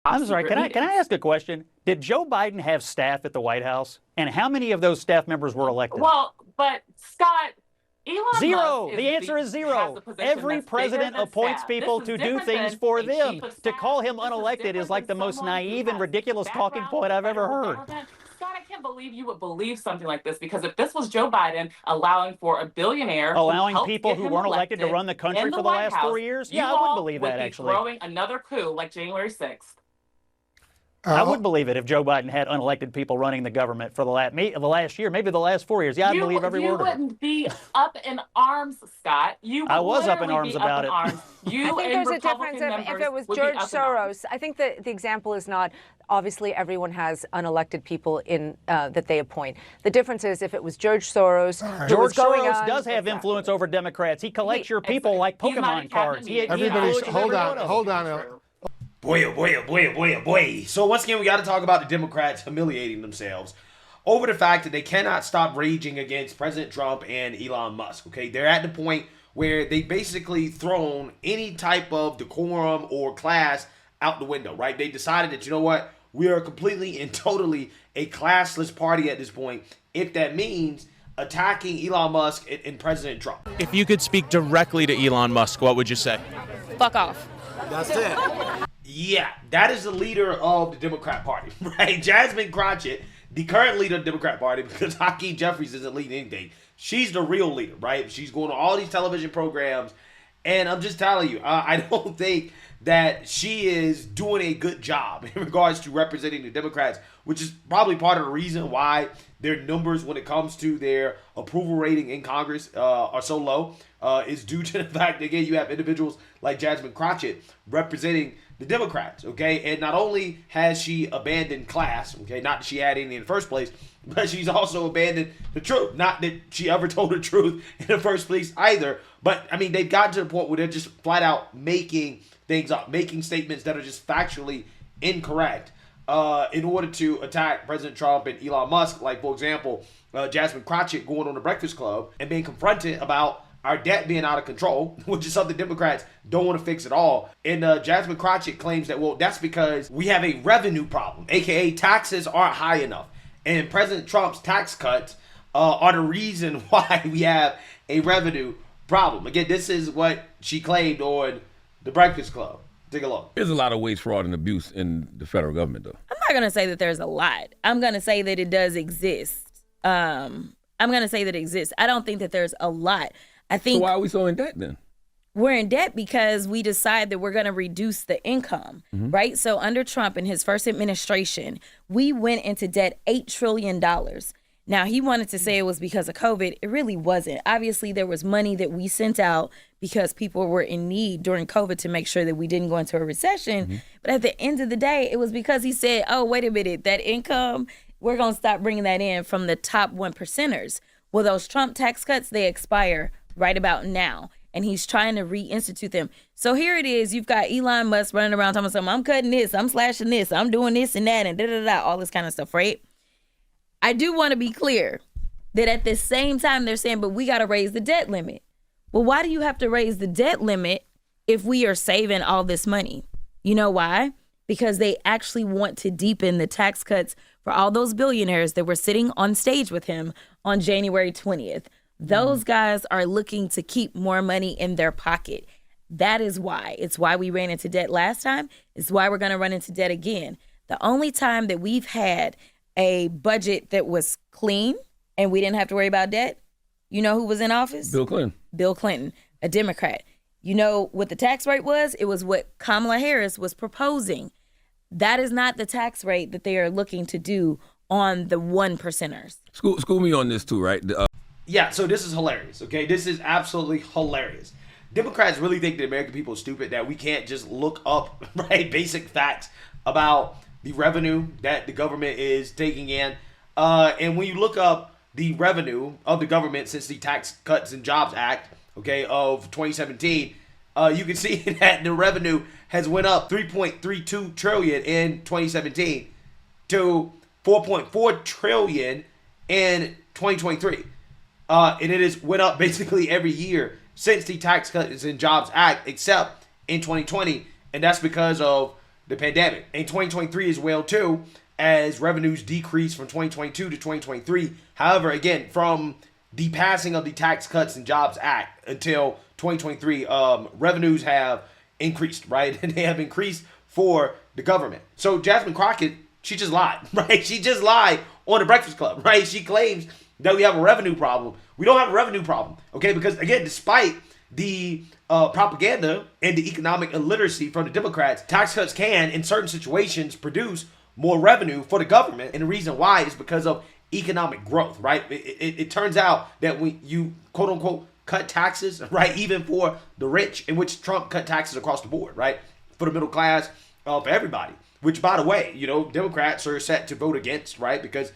I'm sorry, can I ask a question? Did Joe Biden have staff at the White House? And how many of those staff members were elected? Well, but Scott, Elon zero. Musk The answer is zero. Every president appoints people to do things for them. To call him unelected is like the most naive and ridiculous talking point I've ever heard. Scott, I can't believe you would believe something like this, because if this was Joe Biden allowing for a billionaire, allowing people who weren't elected to run the country for the last 4 years, yeah, I would believe that actually. Throwing another coup like January 6th. I would believe it if Joe Biden had unelected people running the government for the last year, maybe the last 4 years. Yeah, I believe every word of it. You wouldn't be up in arms, Scott. I was up in arms about it. I think there's a difference if it was George Soros. I think the example is not, obviously everyone has unelected people in that they appoint. The difference is if it was George Soros. George Soros does have influence over Democrats. He collects your people like Pokemon cards. Everybody, hold on. Boy, oh boy, oh boy, oh boy, oh boy. So once again, we got to talk about the Democrats humiliating themselves over the fact that they cannot stop raging against President Trump and Elon Musk, okay? They're at the point where they basically thrown any type of decorum or class out the window, right? They decided that, you know what? We are completely and totally a classless party at this point, if that means attacking Elon Musk and President Trump. If you could speak directly to Elon Musk, what would you say? Fuck off. That's it. Yeah, that is the leader of the Democrat Party, right? Jasmine Crockett, the current leader of the Democrat Party, because Hakeem Jeffries isn't leading anything. She's the real leader, right? She's going to all these television programs, and I'm just telling you, I don't think that she is doing a good job in regards to representing the Democrats, which is probably part of the reason why their numbers when it comes to their approval rating in Congress are so low, is due to the fact that, again, you have individuals like Jasmine Crockett representing the Democrats, okay? And not only has she abandoned class, okay, not that she had any in the first place, but she's also abandoned the truth. Not that she ever told the truth in the first place either. But, I mean, they've gotten to the point where they're just flat out making things up, making statements that are just factually incorrect in order to attack President Trump and Elon Musk. Like, for example, Jasmine Crockett going on the Breakfast Club and being confronted about our debt being out of control, which is something Democrats don't want to fix at all. And Jasmine Crockett claims that, well, that's because we have a revenue problem, aka taxes aren't high enough. And President Trump's tax cuts are the reason why we have a revenue problem. Again, this is what she claimed on the Breakfast Club. Take a look. There's a lot of waste, fraud, and abuse in the federal government, though. I'm not going to say that there's a lot. I'm going to say that it does exist. I'm going to say that it exists. I don't think that there's a lot. I think. So why are we so in debt then? We're in debt because we decide that we're going to reduce the income, right? So under Trump in his first administration, we went into debt $8 trillion. Now, he wanted to say it was because of COVID. It really wasn't. Obviously, there was money that we sent out because people were in need during COVID to make sure that we didn't go into a recession. But at the end of the day, it was because he said, oh, wait a minute, that income, we're going to stop bringing that in from the top 1%ers. Well, those Trump tax cuts, they expire right about now. And he's trying to reinstitute them. So here it is. You've got Elon Musk running around talking about something. I'm cutting this. I'm slashing this. I'm doing this and that and da-da-da, all this kind of stuff, right? I do want to be clear that at the same time they're saying, but we got to raise the debt limit. Well, why do you have to raise the debt limit if we are saving all this money? You know why? Because they actually want to deepen the tax cuts for all those billionaires that were sitting on stage with him on January 20th. Those guys are looking to keep more money in their pocket. That is why. It's why we ran into debt last time. It's why we're going to run into debt again. The only time that we've had a budget that was clean and we didn't have to worry about debt, you know who was in office? Bill Clinton. Bill Clinton, a Democrat. You know what the tax rate was? It was what Kamala Harris was proposing. That is not the tax rate that they are looking to do on the 1%ers. School me on this too, right? Yeah, so this is hilarious, okay? This is absolutely hilarious. Democrats really think the American people are stupid, that we can't just look up, right, basic facts about the revenue that the government is taking in. And when you look up the revenue of the government since the Tax Cuts and Jobs Act, okay, of 2017, you can see that the revenue has went up $3.32 trillion in 2017 to $4.4 trillion in 2023. And it has went up basically every year since the Tax Cuts and Jobs Act, except in 2020. And that's because of the pandemic. And 2023 as well, too, as revenues decreased from 2022 to 2023. However, again, from the passing of the Tax Cuts and Jobs Act until 2023, revenues have increased, right? And they have increased for the government. So Jasmine Crockett, she just lied, right? She just lied on the Breakfast Club, right? She claims that we have a revenue problem. We don't have a revenue problem, okay? Because, again, despite the propaganda and the economic illiteracy from the Democrats, tax cuts can, in certain situations, produce more revenue for the government. And the reason why is because of economic growth, right? It turns out that when you, quote unquote, cut taxes, right, even for the rich, in which Trump cut taxes across the board, right, for the middle class, for everybody, which, by the way, you know, Democrats are set to vote against, right, because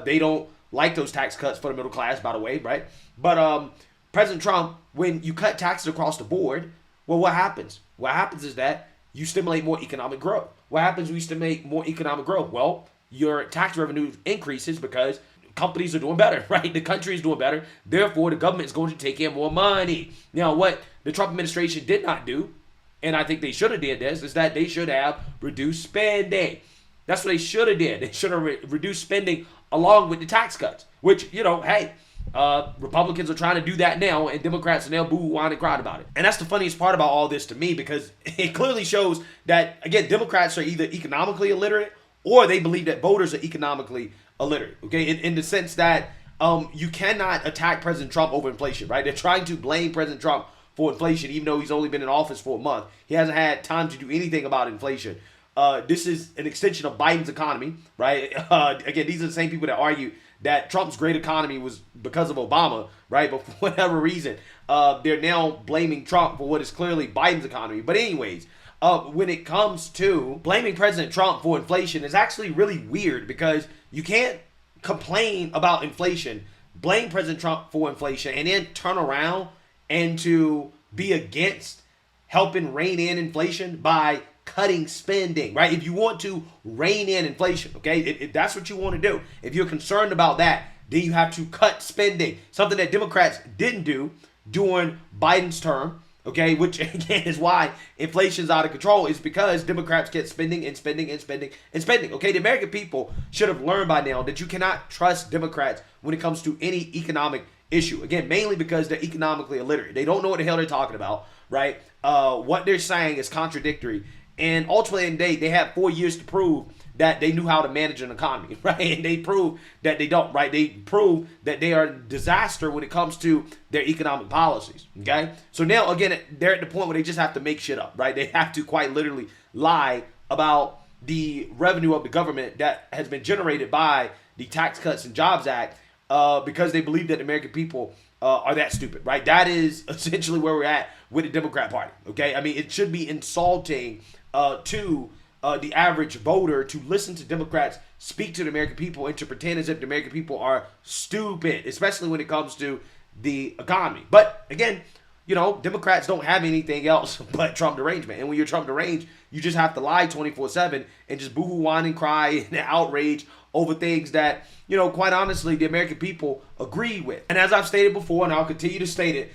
they don't like those tax cuts for the middle class, by the way, right? But President Trump, when you cut taxes across the board, well, what happens? What happens is that you stimulate more economic growth. What happens when you stimulate more economic growth? Well, your tax revenue increases because companies are doing better, right? The country is doing better. Therefore, the government is going to take in more money. Now, what the Trump administration did not do, and I think they should have did this, is that they should have reduced spending. That's what they should have did. They should have reduced spending along with the tax cuts, which, you know, hey, Republicans are trying to do that now, and Democrats are now boo, whine, and cried about it. And that's the funniest part about all this to me, because it clearly shows that, again, Democrats are either economically illiterate or they believe that voters are economically illiterate, okay? In the sense that you cannot attack President Trump over inflation, right? They're trying to blame President Trump for inflation, even though he's only been in office for a month. He hasn't had time to do anything about inflation. This is an extension of Biden's economy, right? Again, these are the same people that argue that Trump's great economy was because of Obama, right? But for whatever reason, they're now blaming Trump for what is clearly Biden's economy. But anyways, when it comes to blaming President Trump for inflation, is actually really weird, because you can't complain about inflation, blame President Trump for inflation, and then turn around and to be against helping rein in inflation by cutting spending, right? If you want to rein in inflation, okay, if that's what you want to do, if you're concerned about that, then you have to cut spending, something that Democrats didn't do during Biden's term, okay, which again is why inflation's out of control, is because Democrats kept spending and spending and spending and spending, okay? The American people should have learned by now that you cannot trust Democrats when it comes to any economic issue, again, mainly because they're economically illiterate. They don't know what the hell they're talking about, right? What they're saying is contradictory. And ultimately, they have 4 years to prove that they knew how to manage an economy, right? And they prove that they don't, right? They prove that they are a disaster when it comes to their economic policies, okay? So now, again, they're at the point where they just have to make shit up, right? They have to quite literally lie about the revenue of the government that has been generated by the Tax Cuts and Jobs Act because they believe that the American people are that stupid, right? That is essentially where we're at with the Democrat Party, okay? I mean, it should be insulting to the average voter to listen to Democrats speak to the American people and to pretend as if the American people are stupid, especially when it comes to the economy. But again, you know, Democrats don't have anything else but Trump derangement. And when you're Trump deranged, you just have to lie 24/7 and just boo-hoo, whine, and cry and outrage over things that, you know, quite honestly, the American people agree with. And as I've stated before, and I'll continue to state it,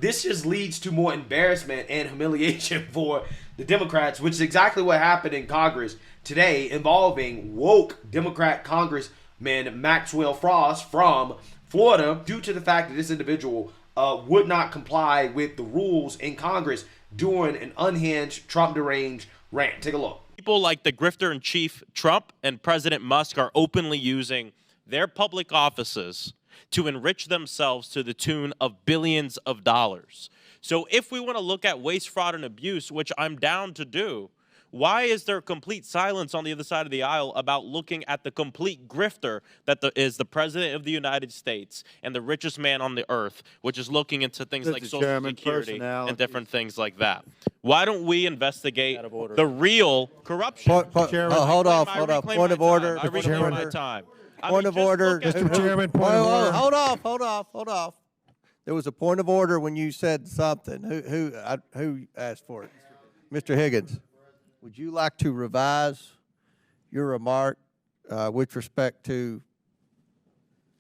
this just leads to more embarrassment and humiliation for the Democrats, which is exactly what happened in Congress today, involving woke Democrat Congressman Maxwell Frost from Florida, due to the fact that this individual would not comply with the rules in Congress during an unhinged, Trump-deranged rant. Take a look. People like the grifter-in-chief Trump and President Musk are openly using their public offices to enrich themselves to the tune of billions of dollars. So if we want to look at waste, fraud, and abuse, which I'm down to do, why is there complete silence on the other side of the aisle about looking at the complete grifter that is the President of the United States and the richest man on the earth, which is looking into things like Social Security and different things like that? Why don't we investigate the real corruption? Hold off. Point of order. I reclaim my time. Point of order. Mr. Chairman, point of order. Hold off. There was a point of order when you said something. Who asked for it? Mr. Higgins, would you like to revise your remark with respect to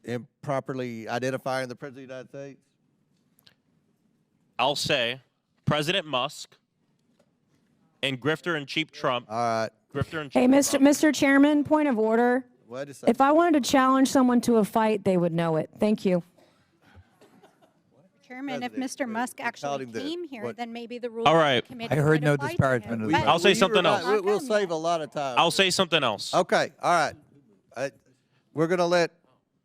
improperly identifying the President of the United States? I'll say President Musk and grifter-in-chief Trump. All right. Grifter-in-chief Hey, Trump. Mr. Chairman, point of order. Wait a second. If I wanted to challenge someone to a fight, they would know it. Thank you. Chairman, if Mr. Musk actually him the- came here, what- then maybe the rules All of right. the committee I heard might no apply to disparagement him. of the- But I'll say you something else. We'll save a lot of time. I'll say something else. Okay, all right. We're going to let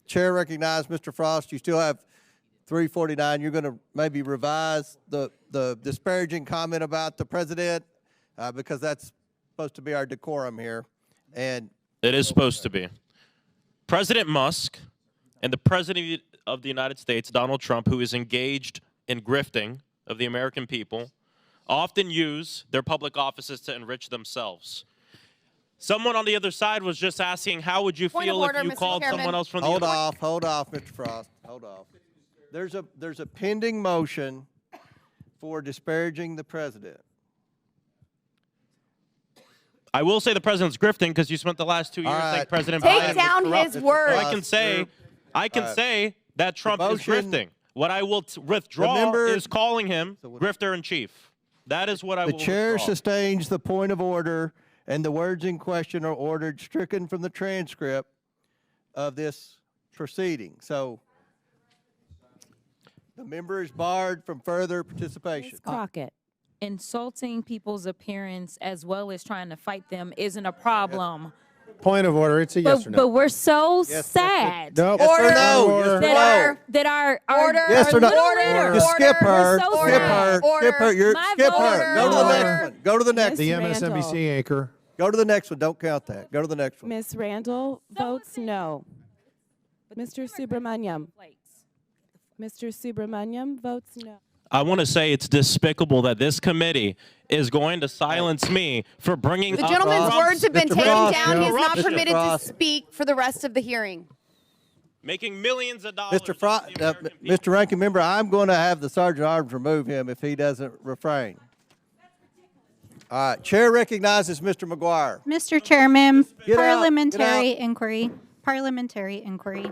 Chair recognize Mr. Frost. You still have 3:49. You're going to maybe revise the disparaging comment about the president because that's supposed to be our decorum here. And It is supposed to be. President Musk and the President of the United States, Donald Trump, who is engaged in grifting of the American people, often use their public offices to enrich themselves. Someone on the other side was just asking, how would you feel if you called someone else from the hold other off, Mr. Frost. Hold off. There's a pending motion for disparaging the president. I will say the president's grifting because you spent the last 2 years saying right. President Take Biden down was his corrupt. words. I can say that Trump is motion- grifting. What I will withdraw member- is calling him grifter-in-chief. That is what I will The chair withdraw. sustains the point of order, and the words in question are ordered stricken from the transcript of this proceeding. So the member is barred from further participation. Crockett. Insulting people's appearance as well as trying to fight them isn't a problem. Point of order. It's a yes or no. But we're so Yes, sad No. Yes or Point of no? order. Yes or that no? our Yes or no? little leader. Just skip her. We're so Skip her. sad. Skip her. You're My skip vote. her. Go to the next one. Go to the next The one. MSNBC anchor. Go to the next one. Don't count that. Go to the next one. Ms. Randall votes no. Mr. Subramaniam. Mr. Subramaniam votes no. I want to say it's despicable that this committee is going to silence me for bringing The up gentleman's Trump's words have been Mr. taken Frost, down. He is not corruption. permitted to Frost. speak for the rest of the hearing. making millions of dollars. Mr. Frost, Mr. Ranking Member, I'm going to have the Sergeant at Arms remove him if he doesn't refrain. All right. Chair recognizes Mr. McGuire. Mr. Chairman, Get out. parliamentary inquiry. Parliamentary inquiry.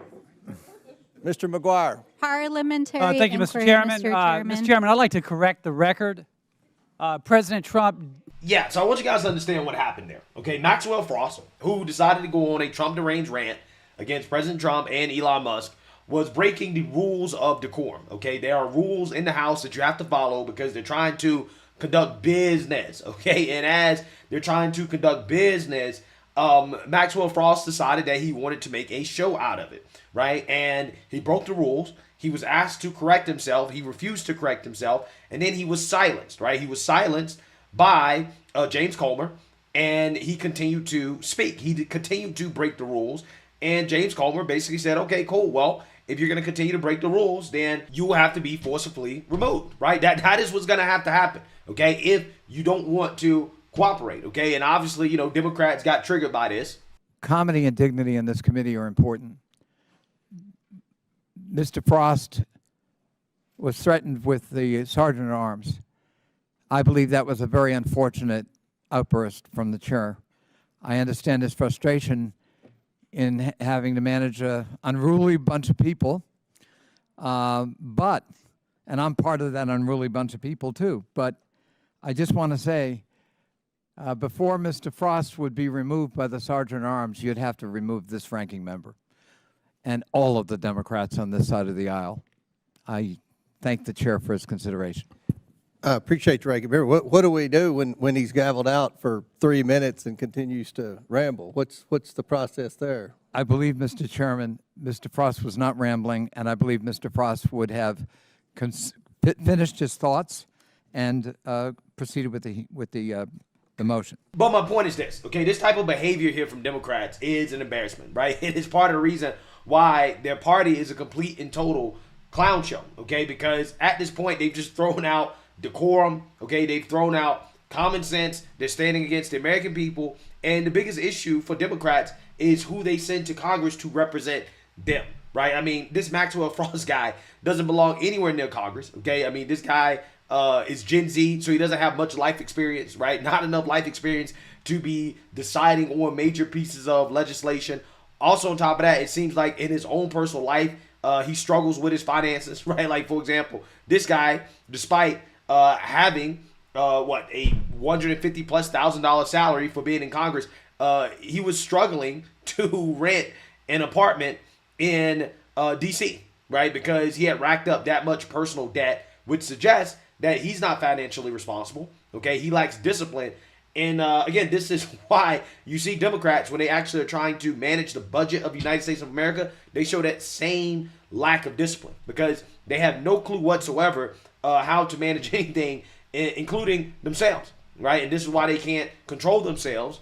Mr. McGuire. Parliamentary Thank you, inquiry, Mr. Chairman. Mr. Chairman. Mr. Chairman, I'd like to correct the record. President Trump. Yeah, so I want you guys to understand what happened there. Okay, Maxwell Frost, who decided to go on a Trump deranged rant against President Trump and Elon Musk, was breaking the rules of decorum. Okay, there are rules in the House that you have to follow because they're trying to conduct business. Okay, and as they're trying to conduct business, Maxwell Frost decided that he wanted to make a show out of it, right? And he broke the rules. He was asked to correct himself. He refused to correct himself, and then he was silenced, right? He was silenced by James Comer, and he continued to speak. He continued to break the rules, and James Comer basically said, okay, cool, well, if you're going to continue to break the rules, then you will have to be forcibly removed, right? That is what's going to have to happen, okay, if you don't want to cooperate, okay? And obviously, you know, Democrats got triggered by this. Comedy and dignity in this committee are important. Mr. Frost was threatened with the Sergeant at Arms. I believe that was a very unfortunate outburst from the chair. I understand his frustration in having to manage an unruly bunch of people, and I'm part of that unruly bunch of people too, but I just want to say, before Mr. Frost would be removed by the Sergeant at Arms, you'd have to remove this ranking member and all of the Democrats on this side of the aisle. I thank the chair for his consideration. I appreciate the ranking member. What do we do when he's gavelled out for 3 minutes and continues to ramble? What's the process there? I believe, Mr. Chairman, Mr. Frost was not rambling, and I believe Mr. Frost would have finished his thoughts and proceeded with the motion. But my point is this, okay? This type of behavior here from Democrats is an embarrassment, right? It is part of the reason why their party is a complete and total clown show, okay? Because at this point, they've just thrown out decorum, okay? They've thrown out common sense. They're standing against the American people. And the biggest issue for Democrats is who they send to Congress to represent them, right? I mean, this Maxwell Frost guy doesn't belong anywhere near Congress, okay? I mean, this guy is Gen Z, so he doesn't have much life experience, right? Not enough life experience to be deciding on major pieces of legislation. Also, on top of that, it seems like in his own personal life, he struggles with his finances, right? Like, for example, this guy, despite having a $150,000+ salary for being in Congress. He was struggling to rent an apartment in D.C., right? Because he had racked up that much personal debt, which suggests that he's not financially responsible. Okay, he lacks discipline. And again, this is why you see Democrats, when they actually are trying to manage the budget of the United States of America, they show that same lack of discipline because they have no clue whatsoever how to manage anything, including themselves, right? And this is why they can't control themselves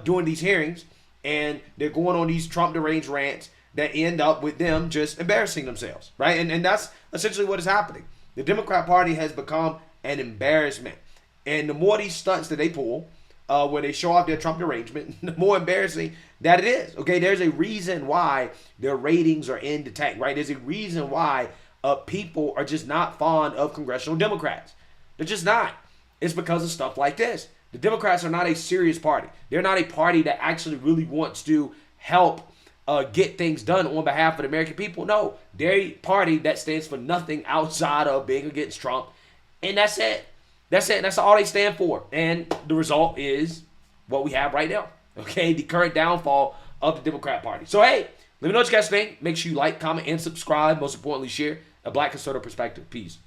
during these hearings, and they're going on these Trump deranged rants that end up with them just embarrassing themselves, right? And that's essentially what is happening. The Democrat Party has become an embarrassment. And the more these stunts that they pull, where they show off their Trump derangement, the more embarrassing that it is. Okay, there's a reason why their ratings are in the tank, right? There's a reason why people are just not fond of congressional Democrats. They're just not. It's because of stuff like this. The Democrats are not a serious party. They're not a party that actually really wants to help get things done on behalf of the American people. No, they're a party that stands for nothing outside of being against Trump. And that's it. That's it. That's all they stand for. And the result is what we have right now. Okay, the current downfall of the Democrat Party. So, hey, let me know what you guys think. Make sure you like, comment, and subscribe. Most importantly, share a Black conservative perspective. Peace.